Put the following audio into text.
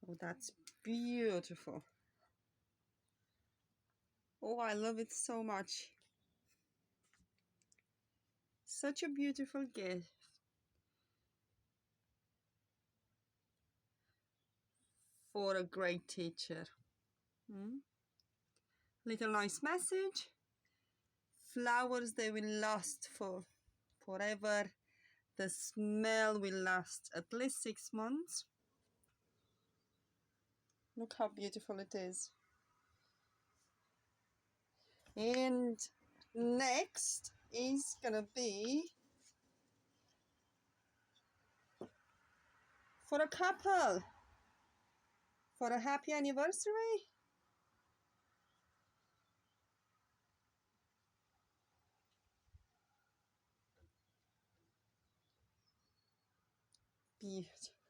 Oh, that's beautiful. Oh, I love it so much. Such a beautiful gift for a great teacher. Hmm? Little nice message. Flowers, they will last for forever. The smell will last at least 6 months. Look how beautiful it is. And next is gonna be for a couple, for a happy anniversary. Beautiful.